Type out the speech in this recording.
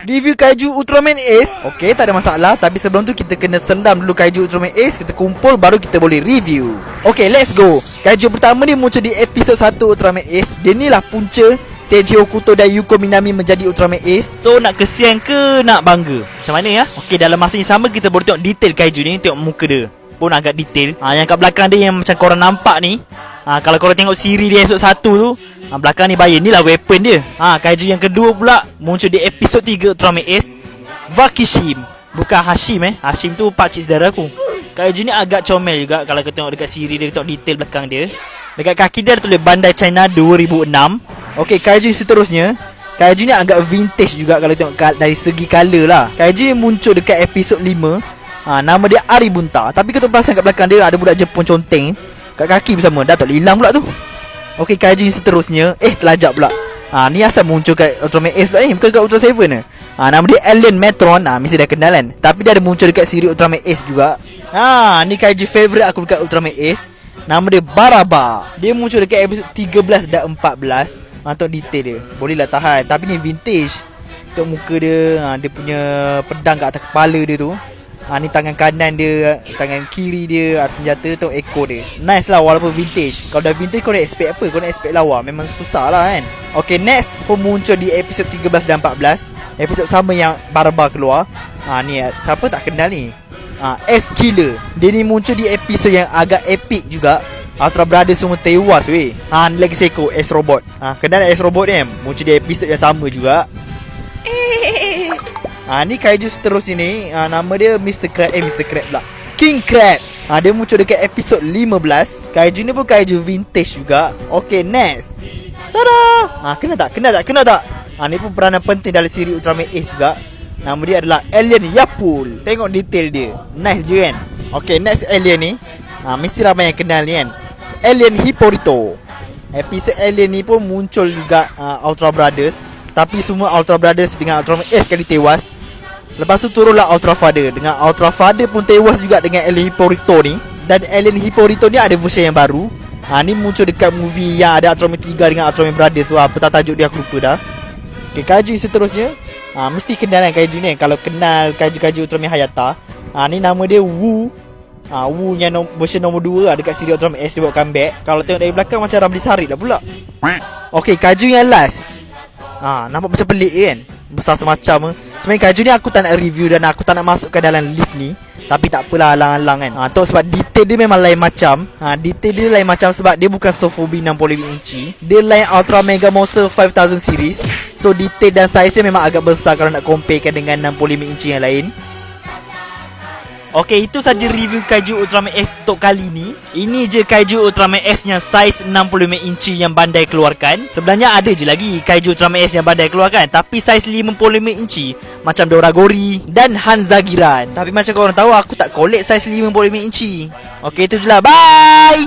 Review Kaiju Ultraman Ace. Okey, tak ada masalah. Tapi sebelum tu kita kena sendam dulu Kaiju Ultraman Ace. Kita kumpul baru kita boleh review. Okey, let's go. Kaiju pertama ni muncul di episod 1 Ultraman Ace. Dia ni lah punca Seiji Hokuto dan Yuko Minami menjadi Ultraman Ace. So nak kesian ke nak bangga? Macam mana ya? Okey, dalam masa yang sama kita boleh tengok detail Kaiju ni. Tengok muka dia pun agak detail. Yang kat belakang dia yang macam korang nampak ni, kalau korang tengok siri dia episod 1 tu, belakang ni bayar, ni lah weapon dia. Kaiju yang kedua pula muncul di episod 3 Ultraman Ace, Vakishim. Bukan Hashim Hashim tu pakcik saudara aku. Kaiju ni agak comel juga. Kalau kita tengok dekat siri dia, tengok detail belakang dia. Dekat kaki dia ada tulis Bandai China 2006. Okey, Kaiju seterusnya, Kaiju ni agak vintage juga kalau tengok dari segi color lah. Kaiju ni muncul dekat episod 5. Nama dia Aribunta. Tapi kita perasan kat belakang dia ada budak Jepun conteng kat kaki bersama. Dah tak hilang pula tu. Okey, Kaiju yang seterusnya, terlajak pula. Ni asal muncul kat Ultraman Ace pula ni, bukan kat Ultra 7 ni. Nama dia Alien Metron. Mesti dah kenal kan. Tapi dia ada muncul dekat siri Ultraman Ace juga. Ni Kaiju favourite aku dekat Ultraman Ace. Nama dia Baraba. Dia muncul dekat episod 13 dan 14. Tengok detail dia, boleh lah tahan. Tapi ni vintage. Tengok muka dia, dia punya pedang kat atas kepala dia tu. Ni tangan kanan dia, tangan kiri dia ada senjata. Tengok ekor dia, nice lah walaupun vintage. Kalau dah vintage kau nak expect apa? Kau nak expect lawa, memang susah lah kan. Okay, next pun muncul di episod 13 dan 14. Episod sama yang Baraba keluar. Ni siapa tak kenal ni? S-Killer. Dia ni muncul di episod yang agak epic juga. Ultra Brothers semua tewas weh. Ni lagi seko S-Robot. Kenal S-Robot ni muncul di episod yang sama juga. Ni Kaiju seterusnya ni, nama dia Mr. Crab. Mr. Crab pula, King Crab. Dia muncul dekat episod 15. Kaiju ni pun Kaiju vintage juga. Okay, next. Tada! Kena tak? Ni pun peranan penting dalam siri Ultraman Ace juga. Nama dia adalah Alien Yapul. Tengok detail dia, nice je kan. Okay, next alien ni, mesti ramai yang kenal ni kan, Alien Hipporito. Episod alien ni pun muncul juga Ultra Brothers. Tapi semua Ultra Brothers dengan Ultraman Ace sekali tewas. Lepas tu turunlah Ultra Father. Dengan Ultra Father pun tewas juga dengan Alien Hipporito ni. Dan Alien Hipporito ni ada version yang baru. Ni muncul dekat movie yang ada Ultraman 3 dengan Ultraman Brothers tu. Apa tajuk dia aku lupa dah. Okay, Kaiju seterusnya, mesti kenal kan Kaiju ni. Kalau kenal Kaiju Ultraman Hayata, ni nama dia Wu. Wu yang version nombor 2 dekat siri Ultraman Ace dia buat comeback. Kalau tengok dari belakang macam Ramli Sarip dah pula. Okay, Kaiju yang last, nampak macam pelik kan, besar semacam. Sebenarnya Kaiju ni aku tak nak review dan aku tak nak masukkan dalam list ni. Tapi tak apalah, alang-alang kan. Tahu sebab detail dia memang lain macam. Detail dia lain macam sebab dia bukan Sofubi 65 inci. Dia lain Ultra Mega Monster 5000 series. So detail dan size dia memang agak besar kalau nak comparekan dengan 65 inci yang lain. Okay, itu saja review Kaiju Ultraman Ace untuk kali ni. Ini je Kaiju Ultraman Ace yang saiz 65 inci yang Bandai keluarkan. Sebenarnya ada je lagi Kaiju Ultraman Ace yang Bandai keluarkan, tapi saiz 55 inci macam Doragori dan Hanzagiran. Tapi macam korang tahu, aku tak collect saiz 55 inci. Okay, itu je lah, bye.